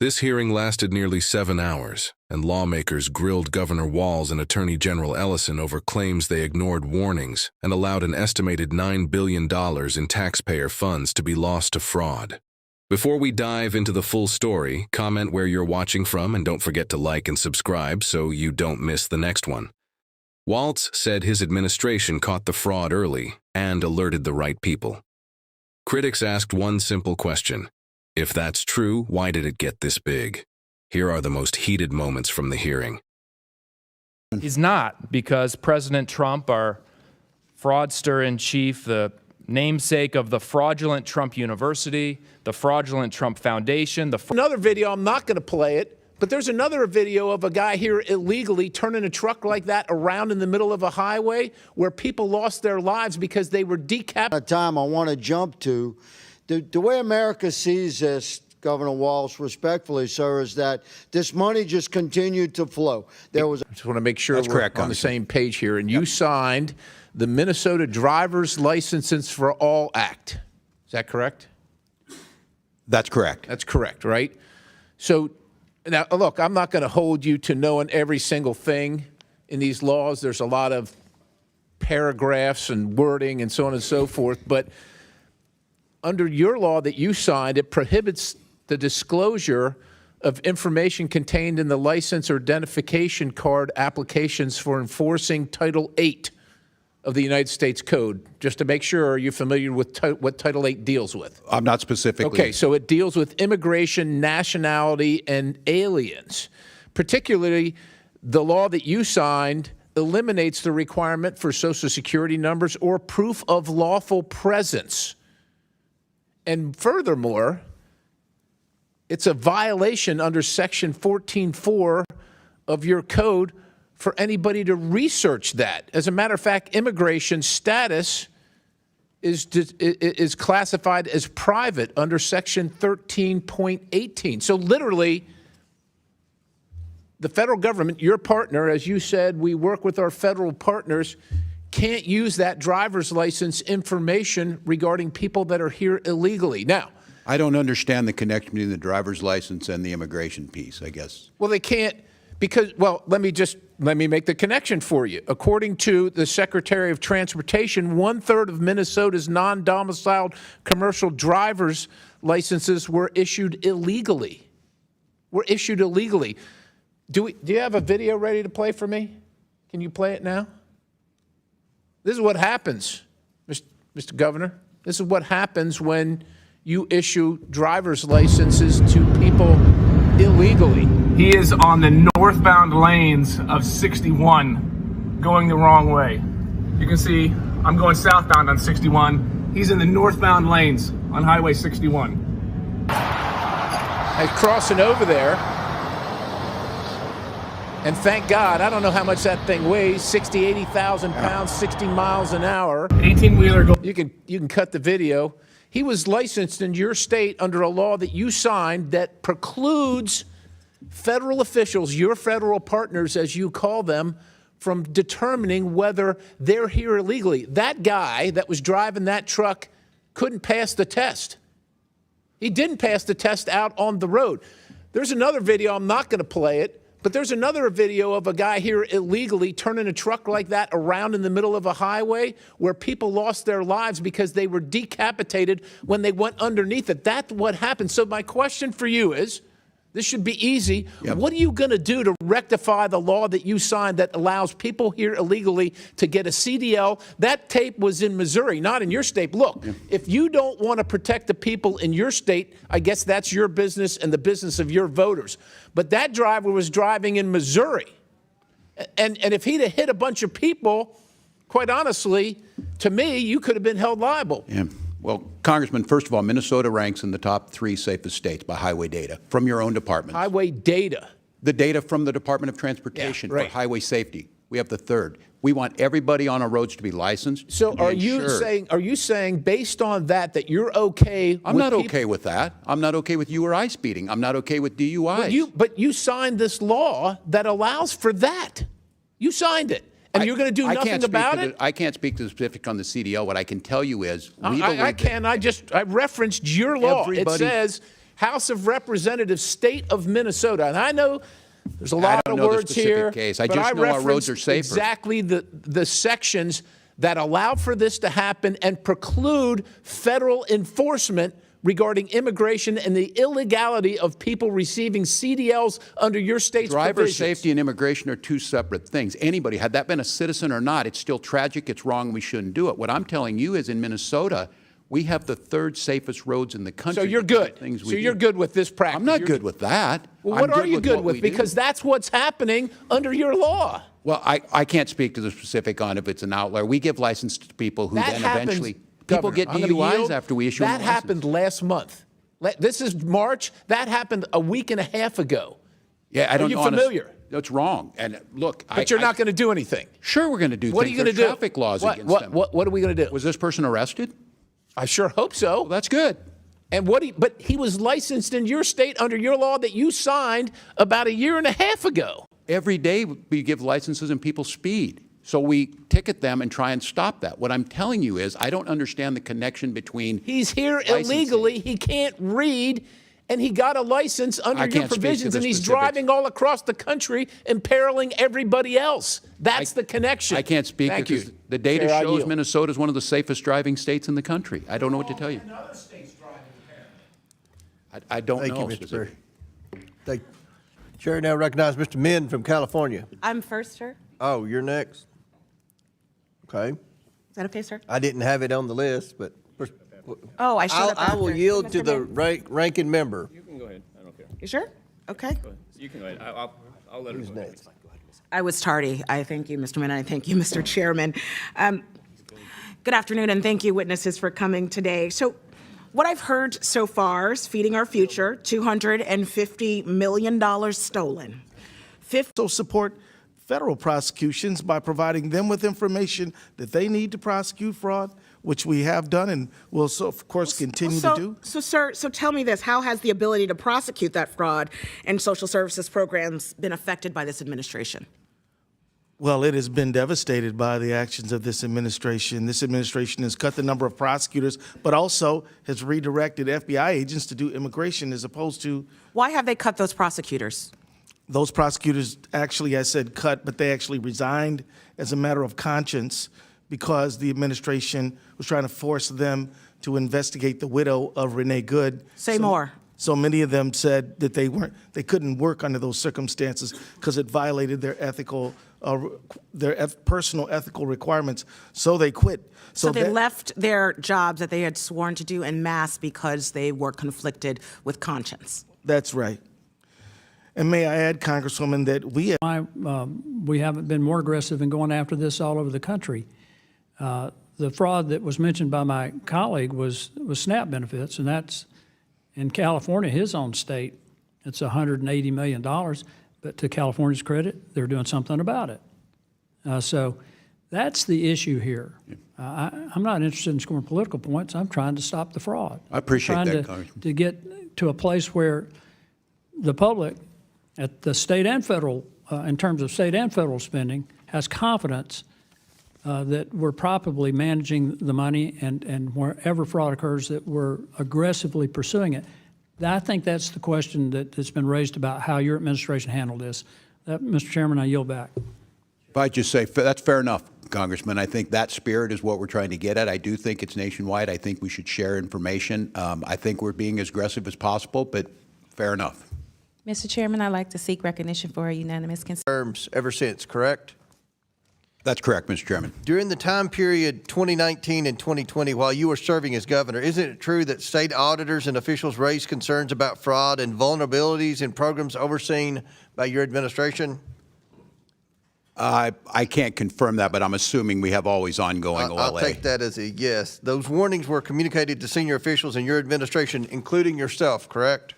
This hearing lasted nearly 7 hours, and lawmakers grilled Governor Walz and Attorney General Ellison over claims they ignored warnings and allowed an estimated $9 billion in taxpayer funds to be lost to fraud. Before we dive into the full story, comment where you're watching from and don't forget to like and subscribe so you don't miss the next one. Walz said his administration caught the fraud early and alerted the right people. Critics asked one simple question. If that's true, why did it get this big? Here are the most heated moments from the hearing. He's not, because President Trump, our fraudster-in-chief, the namesake of the fraudulent Trump University, the fraudulent Trump Foundation, Another video, I'm not going to play it, but there's another video of a guy here illegally turning a truck like that around in the middle of a highway where people lost their lives because they were decapitated. Time I want to jump to the way America sees this, Governor Walz, respectfully, sir, is that this money just continued to flow. There was. I just want to make sure we're on the same page here. And you signed the Minnesota Driver's Licenses for All Act. Is that correct? That's correct. That's correct, right? So now, look, I'm not going to hold you to knowing every single thing in these laws. There's a lot of paragraphs and wording and so on and so forth. But under your law that you signed, it prohibits the disclosure of information contained in the license or identification card applications for enforcing Title VIII of the United States Code. Just to make sure, are you familiar with what Title VIII deals with? I'm not specifically. Okay, so it deals with immigration, nationality, and aliens. Particularly, the law that you signed eliminates the requirement for Social Security numbers or proof of lawful presence. And furthermore, it's a violation under Section 14.4 of your code for anybody to research that. As a matter of fact, immigration status is classified as private under Section 13.18. So literally, the federal government, your partner, as you said, we work with our federal partners, can't use that driver's license information regarding people that are here illegally. Now, I don't understand the connection between the driver's license and the immigration piece, I guess. Well, they can't because, well, let me make the connection for you. According to the Secretary of Transportation, 1/3 of Minnesota's non-domiciled commercial driver's licenses were issued illegally. Do you have a video ready to play for me? Can you play it now? This is what happens, Mr. Governor. This is what happens when you issue driver's licenses to people illegally. He is on the northbound lanes of 61 going the wrong way. You can see I'm going southbound on 61. He's in the northbound lanes on Highway 61. I'm crossing over there. And thank God, I don't know how much that thing weighs, 60, 80,000 pounds, 60 miles an hour. 18-wheeler. You can cut the video. He was licensed in your state under a law that you signed that precludes federal officials, your federal partners, as you call them, from determining whether they're here illegally. That guy that was driving that truck couldn't pass the test. He didn't pass the test out on the road. There's another video, I'm not going to play it, but there's another video of a guy here illegally turning a truck like that around in the middle of a highway where people lost their lives because they were decapitated when they went underneath it. That's what happened. So my question for you is, this should be easy. Yep. What are you going to do to rectify the law that you signed that allows people here illegally to get a CDL? That tape was in Missouri, not in your state. Look, if you don't want to protect the people in your state, I guess that's your business and the business of your voters. But that driver was driving in Missouri. And if he'd have hit a bunch of people, quite honestly, to me, you could have been held liable. Yeah. Well, Congressman, first of all, Minnesota ranks in the top 3 safest states by highway data from your own department. Highway data. The data from the Department of Transportation for highway safety. We have the 3rd. We want everybody on our roads to be licensed. So are you saying based on that you're okay? I'm not okay with that. I'm not okay with you or I speeding. I'm not okay with DUIs. But you signed this law that allows for that. You signed it. And you're going to do nothing about it? I can't speak to the specific on the CDL. What I can tell you is I referenced your law. It says House of Representatives, state of Minnesota. And I know there's a lot of words here, case. I but just I know our roads are safer. exactly the sections that allow for this to happen and preclude federal enforcement regarding immigration and the illegality of people receiving CDLs under your state's Driver provisions. safety and immigration are two separate things. Anybody, had that been a citizen or not, it's still tragic, it's wrong, we shouldn't do it. What I'm telling you is in Minnesota, we have the third safest roads in the country. So you're good. So you're good with this practice. I'm not good with that. Well, what are you good with? Because that's what's happening under your law. Well, I can't speak to the specific on if it's an outlier. We give license to people who then eventually... People get DUIs after we issue them a license. That happened last month. This is March. That happened a week and a half ago. Yeah, I don't know. Are you familiar? That's wrong. And look, but you're not going to do anything. Sure, we're going to do things. What are you going to do? Traffic laws against them. What are we going to do? Was this person arrested? I sure hope so. Well, that's good. And but he was licensed in your state under your law that you signed about a year and a half ago. Every day we give licenses and people speed. So we ticket them and try and stop that. What I'm telling you is I don't understand the connection between He's here licensing. illegally. He can't read, and he got a license under your provisions, and he's driving all across the country, imperiling everybody else. That's the connection. I can't speak because the data shows Minnesota is one of the safest driving states in the country. I don't know what to tell you. Other states driving impaired. I don't know. Thank you, Mr. Berry. Thank you. Chair now recognize Mr. Min from California. I'm first, sir. Oh, you're next. Okay. Is that okay, sir? I didn't have it on the list, but Oh, I showed up I will after. yield to Mr. the Min? ranking member. You can go ahead. I don't care. You sure? Okay. Go ahead. You can go ahead. I'll let her Who's go. next? I was tardy. I thank you, Mr. Min, and I thank you, Mr. Chairman. Good afternoon, and thank you, witnesses, for coming today. So what I've heard so far is feeding our future, $250 million stolen. Also support federal prosecutions by providing them with information that they need to prosecute fraud, which we have done and will, of course, continue to do. So, sir, tell me this. How has the ability to prosecute that fraud and social services programs been affected by this administration? Well, it has been devastated by the actions of this administration. This administration has cut the number of prosecutors, but also has redirected FBI agents to do immigration as opposed to... Why have they cut those prosecutors? Those prosecutors actually, I said cut, but they actually resigned as a matter of conscience because the administration was trying to force them to investigate the widow of Renee Good. Say more. So many of them said that they couldn't work under those circumstances because it violated their personal ethical requirements. So they quit. So they left their jobs that they had sworn to do en masse because they were conflicted with conscience. That's right. And may I add, Congresswoman, that we haven't been more aggressive in going after this all over the country. The fraud that was mentioned by my colleague was SNAP benefits, and that's in California, his own state. It's $180 million, but to California's credit, they're doing something about it. So that's the issue here. I'm not interested in scoring political points. I'm trying to stop the fraud. I appreciate that, Congressman. To get to a place where the public at the state and federal, in terms of state and federal spending, has confidence that we're properly managing the money and wherever fraud occurs that we're aggressively pursuing it. I think that's the question that's been raised about how your administration handled this. Mr. Chairman, I yield back. If I just say, that's fair enough, Congressman. I think that spirit is what we're trying to get at. I do think it's nationwide. I think we should share information. I think we're being as aggressive as possible, but fair enough. Mr. Chairman, I'd like to seek recognition for a unanimous consent. Terms ever since, correct? That's correct, Mr. Chairman. During the time period 2019 and 2020, while you were serving as governor, isn't it true that state auditors and officials raised concerns about fraud and vulnerabilities in programs overseen by your administration? I can't confirm that, but I'm assuming we have always ongoing OLA. I'll take that as a yes. Those warnings were communicated to senior officials in your administration, including yourself, correct?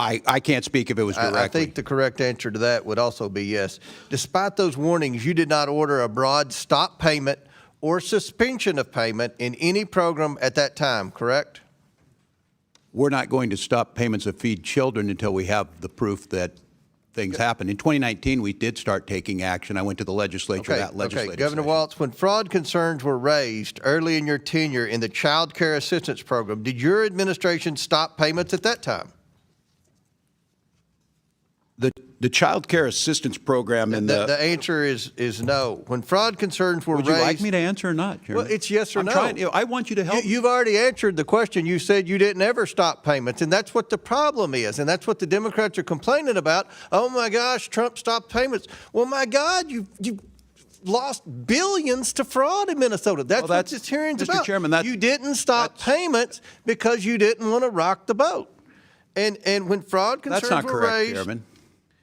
I can't speak if it was directly. I think the correct answer to that would also be yes. Despite those warnings, you did not order a broad stop payment or suspension of payment in any program at that time, correct? We're not going to stop payments of feed children until we have the proof that things happen. In 2019, we did start taking action. I went to the legislature. That legislative Governor session. Walz, when fraud concerns were raised early in your tenure in the Child Care Assistance Program, did your administration stop payments at that time? The Child Care Assistance Program and The answer is no. When fraud concerns were Would raised... you like me to answer or not, Chairman? Well, it's yes or no. I want you to help. You've already answered the question. You said you didn't ever stop payments, and that's what the problem is, and that's what the Democrats are complaining about. Oh, my gosh, Trump stopped payments. Well, my God, you lost billions to fraud in Minnesota. That's what this hearing's Mr. about. Chairman, you didn't stop payments because you didn't want to rock the boat. And when fraud concerns That's not were correct, raised... Chairman.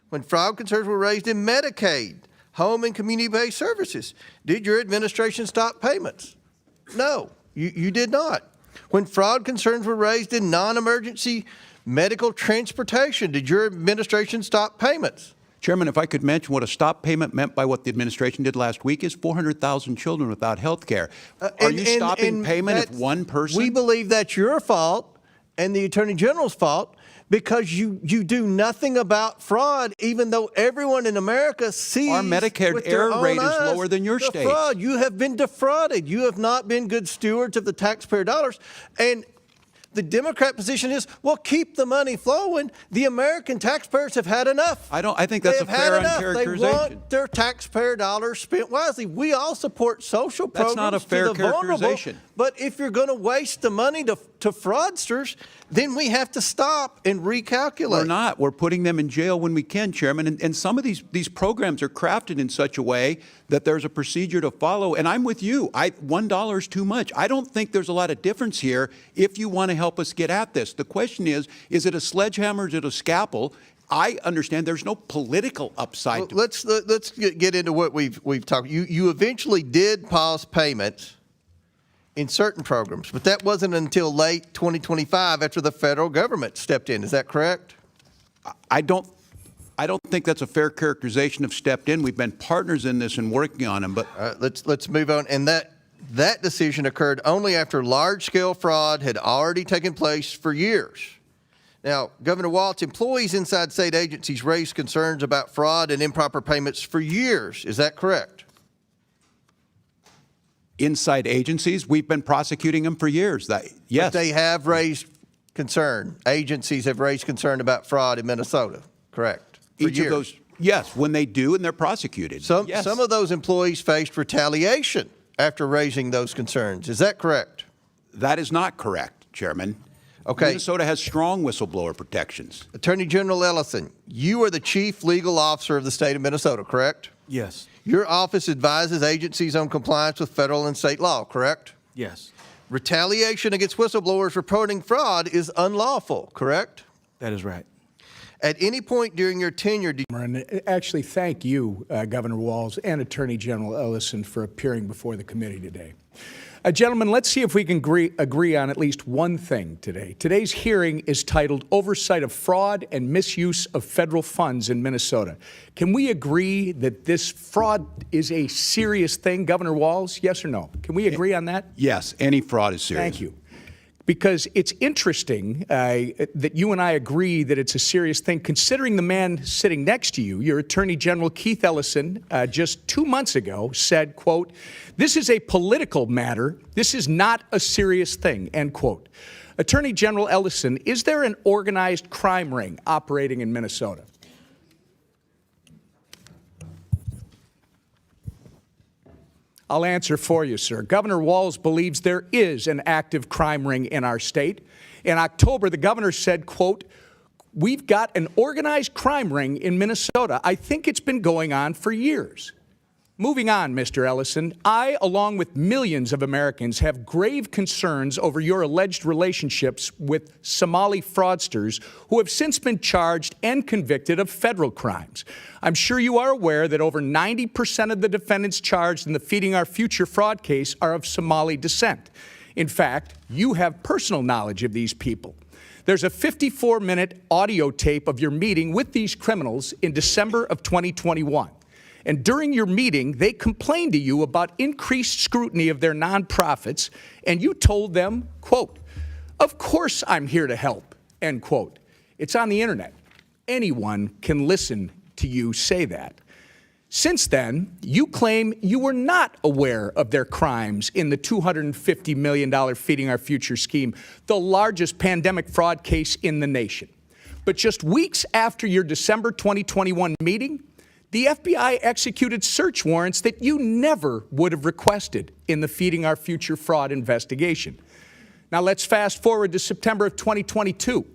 When fraud concerns were raised in Medicaid, home and community-based services, did your administration stop payments? No, you did not. When fraud concerns were raised in non-emergency medical transportation, did your administration stop payments? Chairman, if I could mention what a stop payment meant by what the administration did last week is 400,000 children without health care. Are you stopping payment if one person? We believe that's your fault and the Attorney General's fault, because you do nothing about fraud, even though everyone in America sees our Medicare error rate is lower than your state. Fraud. You have been defrauded. You have not been good stewards of the taxpayer dollars. And the Democrat position is, well, keep the money flowing. The American taxpayers have had enough. I think that's a fair uncharacterization. They want their taxpayer dollars spent wisely. We all support social programs. That's not a fair to the vulnerable. characterization. But if you're going to waste the money to fraudsters, then we have to stop and recalculate. We're not. We're putting them in jail when we can, Chairman. And some of these programs are crafted in such a way that there's a procedure to follow. And I'm with you. $1 is too much. I don't think there's a lot of difference here if you want to help us get at this. The question is it a sledgehammer? Is it a scalpel? I understand there's no political upside. Well, let's get into what we've talked. You eventually did pause payments in certain programs, but that wasn't until late 2025 after the federal government stepped in. Is that correct? I don't think that's a fair characterization of stepped in. We've been partners in this and working on them. But let's move on. And that decision occurred only after large-scale fraud had already taken place for years. Now, Governor Walz, employees inside state agencies raised concerns about fraud and improper payments for years. Is that correct? Inside agencies, we've been prosecuting them for years. Yes. But they have raised concern. Agencies have raised concern about fraud in Minnesota, correct? For Each years. of those, yes, when they do and they're prosecuted. Some yes. of those employees faced retaliation after raising those concerns. Is that correct? That is not correct, Chairman. Okay. Minnesota has strong whistleblower protections. Attorney General Ellison, you are the chief legal officer of the state of Minnesota, correct? Yes. Your office advises agencies on compliance with federal and state law, correct? Yes. Retaliation against whistleblowers reporting fraud is unlawful, correct? That is right. At any point during your tenure, And actually, thank you, Governor Walz and Attorney General Ellison, for appearing before the committee today. Gentlemen, let's see if we can agree on at least one thing today. Today's hearing is titled Oversight of Fraud and Misuse of Federal Funds in Minnesota. Can we agree that this fraud is a serious thing, Governor Walz? Yes or no? Can we agree on that? Yes, any fraud is serious. Thank you. Because it's interesting that you and I agree that it's a serious thing, considering the man sitting next to you, your Attorney General Keith Ellison, just 2 months ago said, quote, "This is a political matter. This is not a serious thing," end quote. Attorney General Ellison, is there an organized crime ring operating in Minnesota? I'll answer for you, sir. Governor Walz believes there is an active crime ring in our state. In October, the governor said, quote, "We've got an organized crime ring in Minnesota. I think it's been going on for years." Moving on, Mr. Ellison, I, along with millions of Americans, have grave concerns over your alleged relationships with Somali fraudsters who have since been charged and convicted of federal crimes. I'm sure you are aware that over 90% of the defendants charged in the Feeding Our Future fraud case are of Somali descent. In fact, you have personal knowledge of these people. There's a 54-minute audio tape of your meeting with these criminals in December of 2021. And during your meeting, they complained to you about increased scrutiny of their nonprofits, and you told them, quote, "Of course I'm here to help," end quote. It's on the internet. Anyone can listen to you say that. Since then, you claim you were not aware of their crimes in the $250 million Feeding Our Future scheme, the largest pandemic fraud case in the nation. But just weeks after your December 2021 meeting, the FBI executed search warrants that you never would have requested in the Feeding Our Future fraud investigation. Now let's fast forward to September of 2022,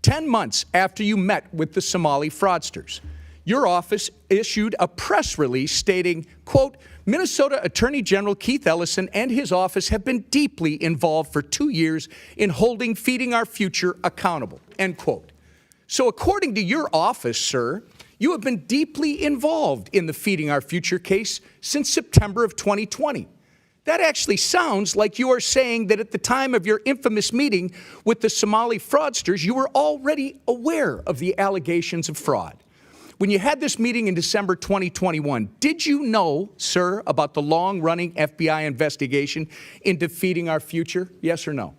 10 months after you met with the Somali fraudsters. Your office issued a press release stating, quote, Minnesota Attorney General Keith Ellison and his office have been deeply involved for 2 years in holding Feeding Our Future accountable, end quote. So according to your office, sir, you have been deeply involved in the Feeding Our Future case since September of 2020. That actually sounds like you are saying that at the time of your infamous meeting with the Somali fraudsters, you were already aware of the allegations of fraud. When you had this meeting in December 2021, did you know, sir, about the long-running FBI investigation into Feeding Our Future? Yes or no?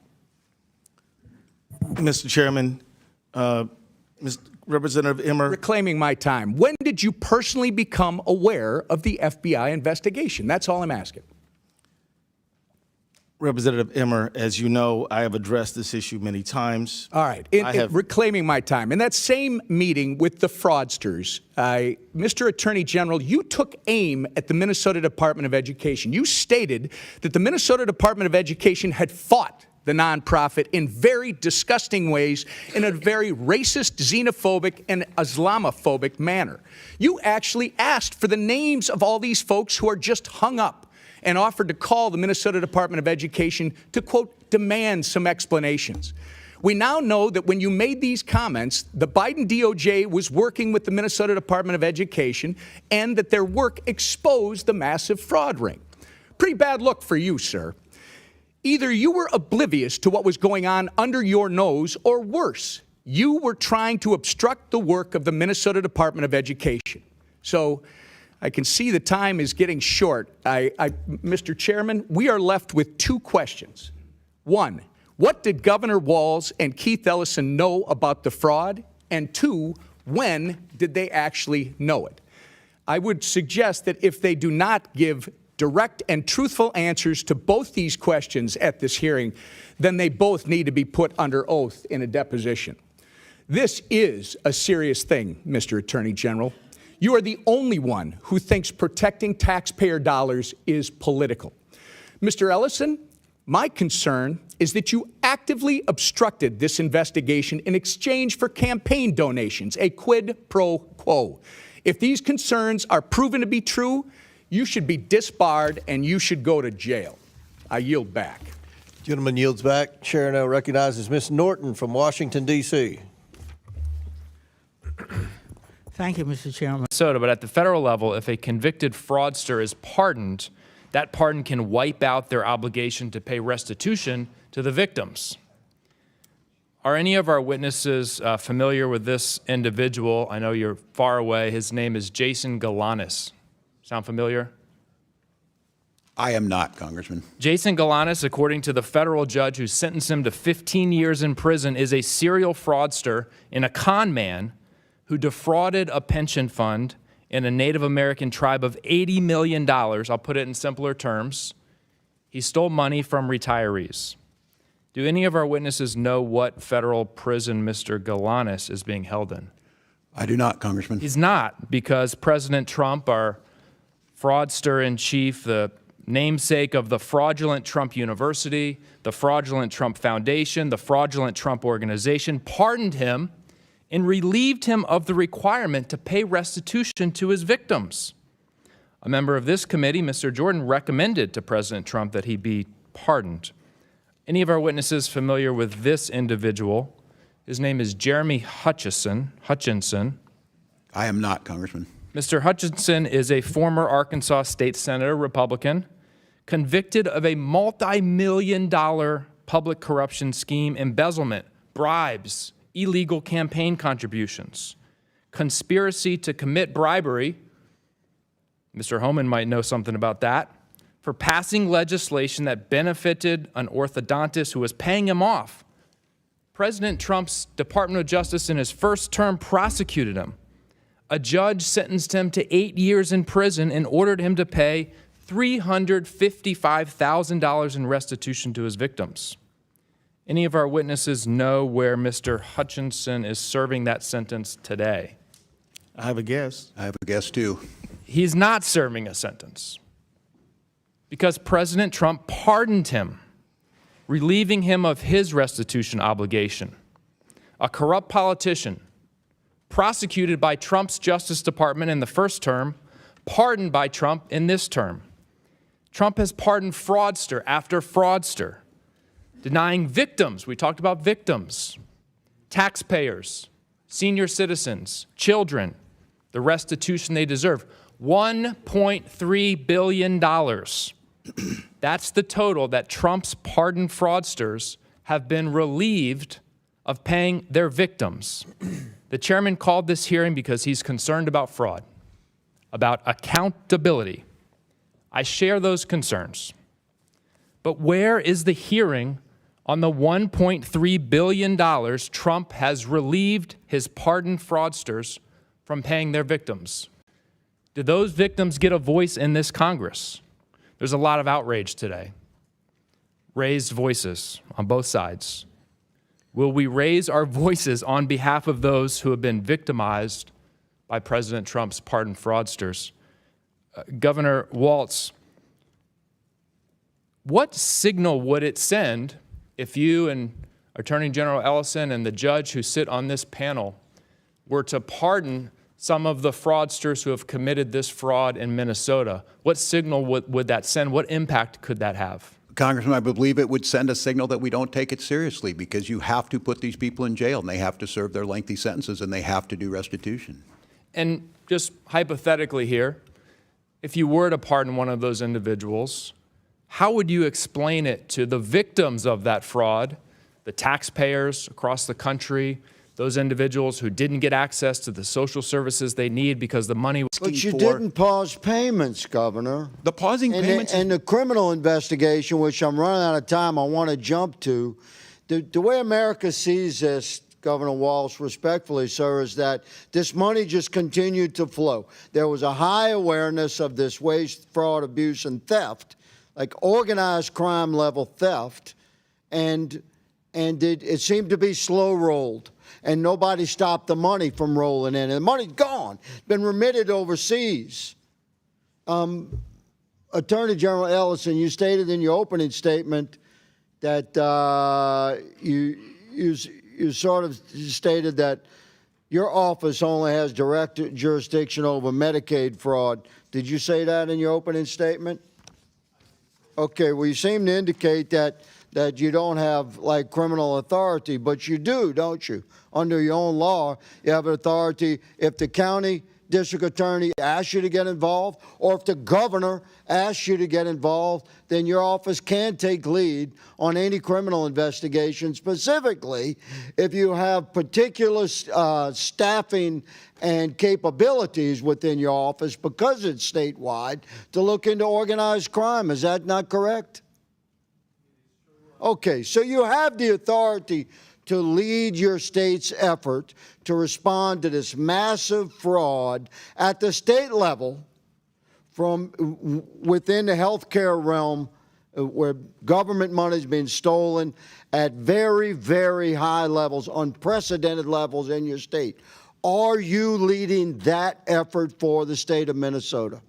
Mr. Chairman, Representative Emmer. Reclaiming my time. When did you personally become aware of the FBI investigation? That's all I'm asking. Representative Emmer, as you know, I have addressed this issue many times. All right. Reclaiming my time. In that same meeting with the fraudsters, Mr. Attorney General, you took aim at the Minnesota Department of Education. You stated that the Minnesota Department of Education had fought the nonprofit in very disgusting ways, in a very racist, xenophobic, and Islamophobic manner. You actually asked for the names of all these folks who are just hung up and offered to call the Minnesota Department of Education to, quote, demand some explanations. We now know that when you made these comments, the Biden DOJ was working with the Minnesota Department of Education and that their work exposed the massive fraud ring. Pretty bad look for you, sir. Either you were oblivious to what was going on under your nose, or worse, you were trying to obstruct the work of the Minnesota Department of Education. So I can see the time is getting short. Mr. Chairman, we are left with two questions. One, what did Governor Walz and Keith Ellison know about the fraud? And two, when did they actually know it? I would suggest that if they do not give direct and truthful answers to both these questions at this hearing, then they both need to be put under oath in a deposition. This is a serious thing, Mr. Attorney General. You are the only one who thinks protecting taxpayer dollars is political. Mr. Ellison, my concern is that you actively obstructed this investigation in exchange for campaign donations, a quid pro quo. If these concerns are proven to be true, you should be disbarred and you should go to jail. I yield back. Gentleman yields back. Chair now recognizes Ms. Norton from Washington, D.C. Thank you, Mr. Chairman. But at the federal level, if a convicted fraudster is pardoned, that pardon can wipe out their obligation to pay restitution to the victims. Are any of our witnesses familiar with this individual? I know you're far away. His name is Jason Galanis. Sound familiar? I am not, Congressman. Jason Galanis, according to the federal judge who sentenced him to 15 years in prison, is a serial fraudster and a con man who defrauded a pension fund in a Native American tribe of $80 million. I'll put it in simpler terms. He stole money from retirees. Do any of our witnesses know what federal prison Mr. Galanis is being held in? I do not, Congressman. He's not, because President Trump, our fraudster-in-chief, the namesake of the fraudulent Trump University, the fraudulent Trump Foundation, the fraudulent Trump Organization, pardoned him and relieved him of the requirement to pay restitution to his victims. A member of this committee, Mr. Jordan, recommended to President Trump that he be pardoned. Any of our witnesses familiar with this individual? His name is Jeremy Hutchinson. I am not, Congressman. Mr. Hutchinson is a former Arkansas state senator, Republican, convicted of a multi-million-dollar public corruption scheme, embezzlement, bribes, illegal campaign contributions, conspiracy to commit bribery. Mr. Homan might know something about that, for passing legislation that benefited an orthodontist who was paying him off. President Trump's Department of Justice in his first term prosecuted him. a judge sentenced him to 8 years in prison and ordered him to pay $355,000 in restitution to his victims. Any of our witnesses know where Mr. Hutchinson is serving that sentence today? I have a guess. I have a guess, too. He's not serving a sentence because President Trump pardoned him, relieving him of his restitution obligation. A corrupt politician, prosecuted by Trump's Justice Department in the first term, pardoned by Trump in this term. Trump has pardoned fraudster after fraudster, denying victims, we talked about victims, taxpayers, senior citizens, children, the restitution they deserve. $1.3 billion. That's the total that Trump's pardoned fraudsters have been relieved of paying their victims. The chairman called this hearing because he's concerned about fraud, about accountability. I share those concerns. But where is the hearing on the $1.3 billion Trump has relieved his pardoned fraudsters from paying their victims? Did those victims get a voice in this Congress? There's a lot of outrage today. Raised voices on both sides. Will we raise our voices on behalf of those who have been victimized by President Trump's pardoned fraudsters? Governor Walz, what signal would it send if you and Attorney General Ellison and the judge who sit on this panel were to pardon some of the fraudsters who have committed this fraud in Minnesota? What signal would that send? What impact could that have? Congressman, I believe it would send a signal that we don't take it seriously because you have to put these people in jail and they have to serve their lengthy sentences and they have to do restitution. And just hypothetically here, if you were to pardon one of those individuals, how would you explain it to the victims of that fraud, the taxpayers across the country, those individuals who didn't get access to the social services they need because the money was... But you didn't pause payments, Governor. The pausing payments... And the criminal investigation, which I'm running out of time, I want to jump to. The way America sees this, Governor Walz, respectfully, sir, is that this money just continued to flow. There was a high awareness of this waste, fraud, abuse, and theft, like organized crime level theft, and it seemed to be slow rolled. And nobody stopped the money from rolling in. And the money's gone, been remitted overseas. Attorney General Ellison, you stated in your opening statement that you sort of stated that your office only has direct jurisdiction over Medicaid fraud. Did you say that in your opening statement? Okay, well, you seem to indicate that you don't have, like, criminal authority, but you do, don't you? Under your own law, you have authority if the county district attorney asks you to get involved, or if the governor asks you to get involved, then your office can take lead on any criminal investigation, specifically if you have particular staffing and capabilities within your office, because it's statewide, to look into organized crime. Is that not correct? Okay, so you have the authority to lead your state's effort to respond to this massive fraud at the state level from within the healthcare realm, where government money is being stolen at very, very high levels, unprecedented levels in your state. Are you leading that effort for the state of Minnesota?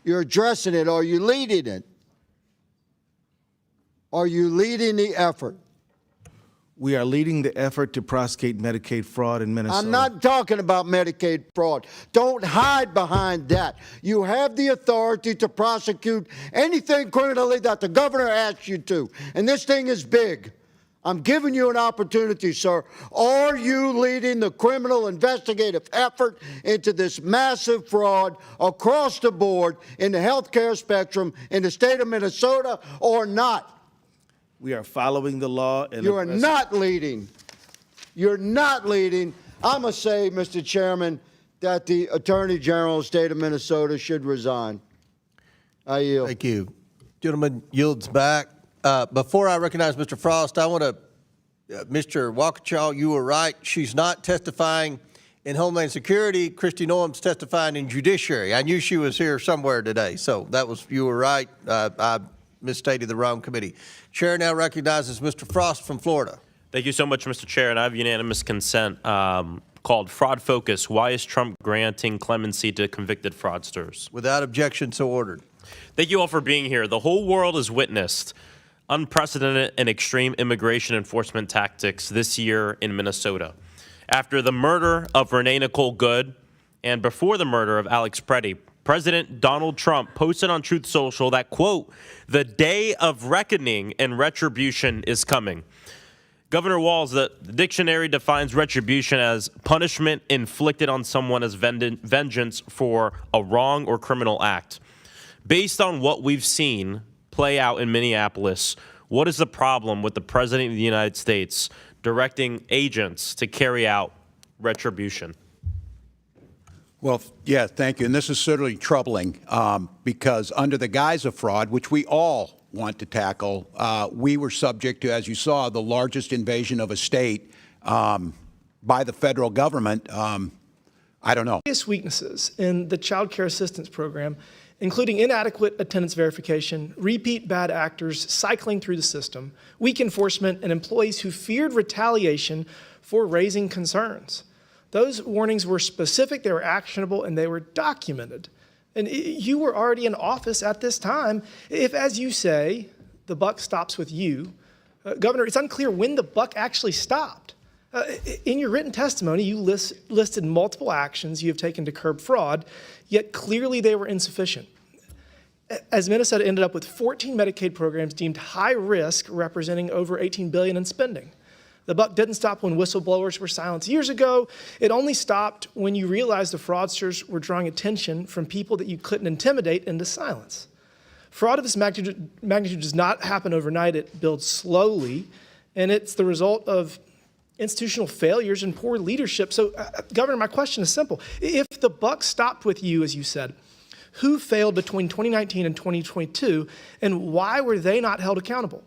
You're addressing it. Are you leading it? Are you leading the effort? We are leading the effort to prosecute Medicaid fraud in Minnesota. I'm not talking about Medicaid fraud. Don't hide behind that. You have the authority to prosecute anything criminally that the governor asks you to. And this thing is big. I'm giving you an opportunity, sir. Are you leading the criminal investigative effort into this massive fraud across the board in the healthcare spectrum in the state of Minnesota or not? We are following the law. And you are not leading. You're not leading. I'm going to say, Mr. Chairman, that the Attorney General of the state of Minnesota should resign. I yield. Thank you. Gentleman yields back. Before I recognize Mr. Frost, I want to, Mr. Waukesha, you were right. She's not testifying In Homeland Security, Kristi Noem's testifying in Judiciary. I knew she was here somewhere today, so you were right. I misstated the wrong committee. Chair now recognizes Mr. Frost from Florida. Thank you so much, Mr. Chair, and I have unanimous consent called Fraud Focus. Why is Trump granting clemency to convicted fraudsters? Without objection, so ordered. Thank you all for being here. The whole world has witnessed unprecedented and extreme immigration enforcement tactics this year in Minnesota. After the murder of Renee Nicole Good and before the murder of Alex Preddy, President Donald Trump posted on Truth Social that, quote, "The day of reckoning and retribution is coming." Governor Walz, the dictionary defines retribution as punishment inflicted on someone as vengeance for a wrong or criminal act. Based on what we've seen play out in Minneapolis, what is the problem with the President of the United States directing agents to carry out retribution? Well, yeah, thank you. And this is certainly troubling because under the guise of fraud, which we all want to tackle, we were subject to, as you saw, the largest invasion of a state by the federal government. I don't know. Various weaknesses in the child care assistance program, including inadequate attendance verification, repeat bad actors cycling through the system, weak enforcement, and employees who feared retaliation for raising concerns. Those warnings were specific, they were actionable, and they were documented. And you were already in office at this time. If, as you say, the buck stops with you, Governor, it's unclear when the buck actually stopped. In your written testimony, you listed multiple actions you have taken to curb fraud, yet clearly they were insufficient. As Minnesota ended up with 14 Medicaid programs deemed high risk, representing over $18 billion in spending. The buck didn't stop when whistleblowers were silenced years ago. It only stopped when you realized the fraudsters were drawing attention from people that you couldn't intimidate into silence. Fraud of this magnitude does not happen overnight. It builds slowly, and it's the result of institutional failures and poor leadership. So, Governor, my question is simple. If the buck stopped with you, as you said, who failed between 2019 and 2022, and why were they not held accountable?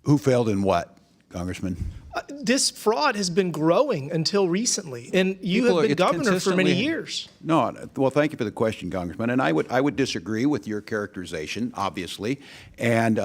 Who failed in what, Congressman? This fraud has been growing until recently, and you have been governor for many years. No, well, thank you for the question, Congressman. And I would disagree with your characterization, obviously. And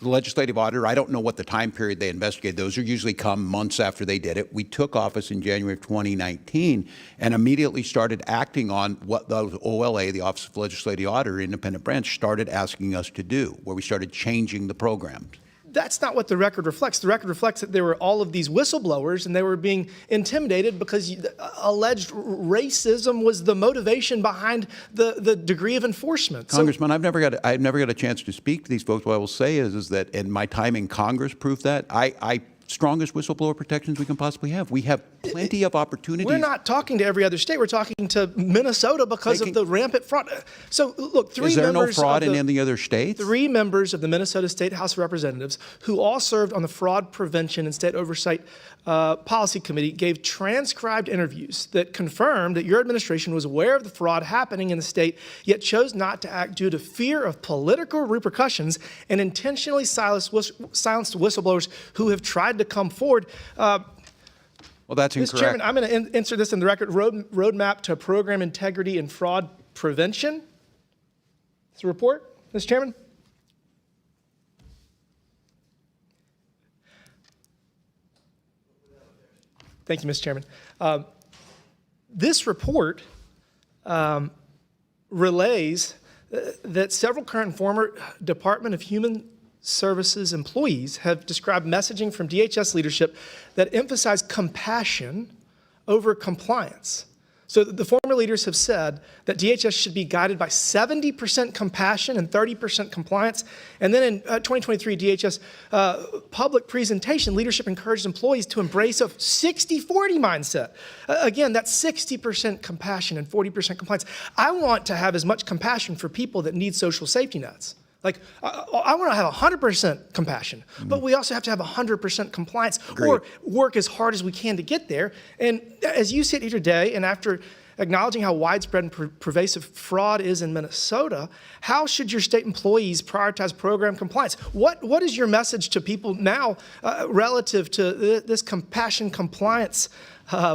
the legislative auditor, I don't know what the time period they investigated. Those are usually come months after they did it. We took office in January of 2019 and immediately started acting on what the OLA, the Office of Legislative Auditor, independent branch, started asking us to do, where we started changing the programs. That's not what the record reflects. The record reflects that there were all of these whistleblowers and they were being intimidated because alleged racism was the motivation behind the degree of enforcement. Congressman, I've never got a chance to speak to these folks. What I will say is that, and my time in Congress proved that, I strongest whistleblower protections we can possibly have. We have plenty of opportunities. We're not talking to every other state. We're talking to Minnesota because of the rampant fraud. So look, is there no fraud in any other states? 3 members of the Minnesota State House of Representatives who all served on the Fraud Prevention and State Oversight Policy Committee gave transcribed interviews that confirmed that your administration was aware of the fraud happening in the state, yet chose not to act due to fear of political repercussions and intentionally silenced whistleblowers who have tried to come forward. Well, that's incorrect. Mr. Chairman, I'm going to insert this in the record. Roadmap to Program Integrity and Fraud Prevention. It's a report, Mr. Chairman. Thank you, Mr. Chairman. This report relays that several current and former Department of Human Services employees have described messaging from DHS leadership that emphasize compassion over compliance. So the former leaders have said that DHS should be guided by 70% compassion and 30% compliance. And then in 2023 DHS public presentation, leadership encouraged employees to embrace a 60-40 mindset. Again, that's 60% compassion and 40% compliance. I want to have as much compassion for people that need social safety nets. Like, I want to have 100% compassion, but we also have to have 100% compliance or work as hard as we can to get there. And as you sit here today, and after acknowledging how widespread and pervasive fraud is in Minnesota, how should your state employees prioritize program compliance? What is your message to people now relative to this compassion compliance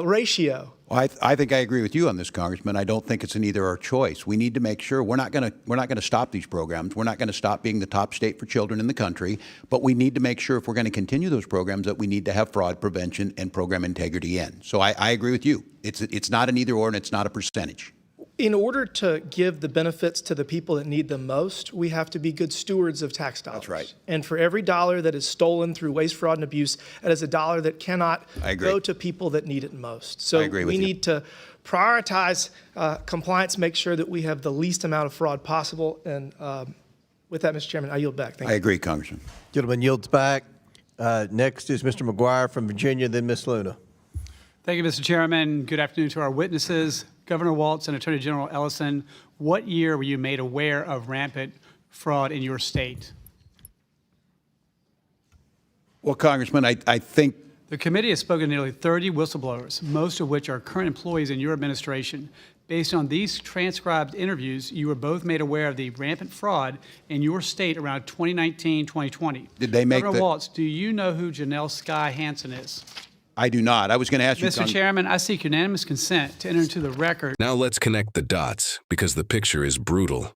ratio? Well, I think I agree with you on this, Congressman. I don't think it's an either or choice. We need to make sure we're not going to stop these programs. We're not going to stop being the top state for children in the country, but we need to make sure if we're going to continue those programs that we need to have fraud prevention and program integrity in. So I agree with you. It's not an either or and it's not a percentage. In order to give the benefits to the people that need them most, we have to be good stewards of tax dollars. That's right. And for every dollar that is stolen through waste, fraud, and abuse, that is a dollar that cannot go to people that need it most. So we need to prioritize compliance, make sure that we have the least amount of fraud possible. And with that, Mr. Chairman, I yield back. Thank you. I agree, Congressman. Gentleman yields back. Next is Mr. McGuire from Virginia, then Ms. Luna. Thank you, Mr. Chairman. Good afternoon to our witnesses. Governor Walz and Attorney General Ellison, what year were you made aware of rampant fraud in your state? Well, Congressman, I think the committee has spoken to nearly 30 whistleblowers, most of which are current employees in your administration. Based on these transcribed interviews, you were both made aware of the rampant fraud in your state around 2019, 2020. Did they make Governor Walz, do you know who Janelle Sky Hansen is? I do not. I was going to ask you, Mr. Chairman, I seek unanimous consent to enter into the record. Now let's connect the dots, because the picture is brutal.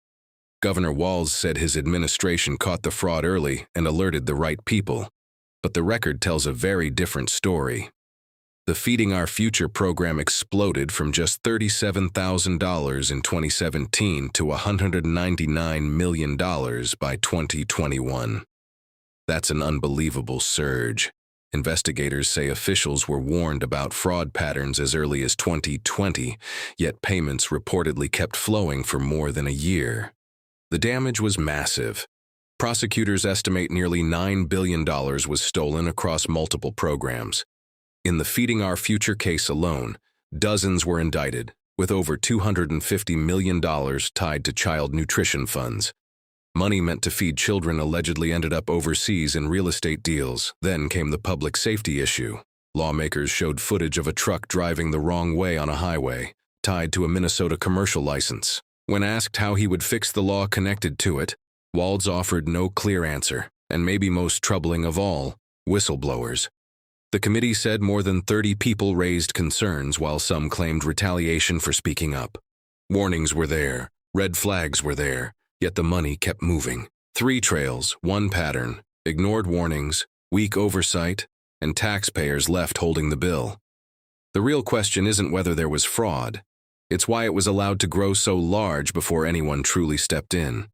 Governor Walz said his administration caught the fraud early and alerted the right people. But the record tells a very different story. The Feeding Our Future program exploded from just $37,000 in 2017 to $199 million by 2021. That's an unbelievable surge. Investigators say officials were warned about fraud patterns as early as 2020, yet payments reportedly kept flowing for more than a year. The damage was massive. Prosecutors estimate nearly $9 billion was stolen across multiple programs. In the Feeding Our Future case alone, dozens were indicted, with over $250 million tied to child nutrition funds. Money meant to feed children allegedly ended up overseas in real estate deals. Then came the public safety issue. Lawmakers showed footage of a truck driving the wrong way on a highway, tied to a Minnesota commercial license. When asked how he would fix the law connected to it, Walz offered no clear answer, and maybe most troubling of all, whistleblowers. The committee said more than 30 people raised concerns, while some claimed retaliation for speaking up. Warnings were there, red flags were there, yet the money kept moving. 3 trails, 1 pattern, ignored warnings, weak oversight, and taxpayers left holding the bill. The real question isn't whether there was fraud. It's why it was allowed to grow so large before anyone truly stepped in.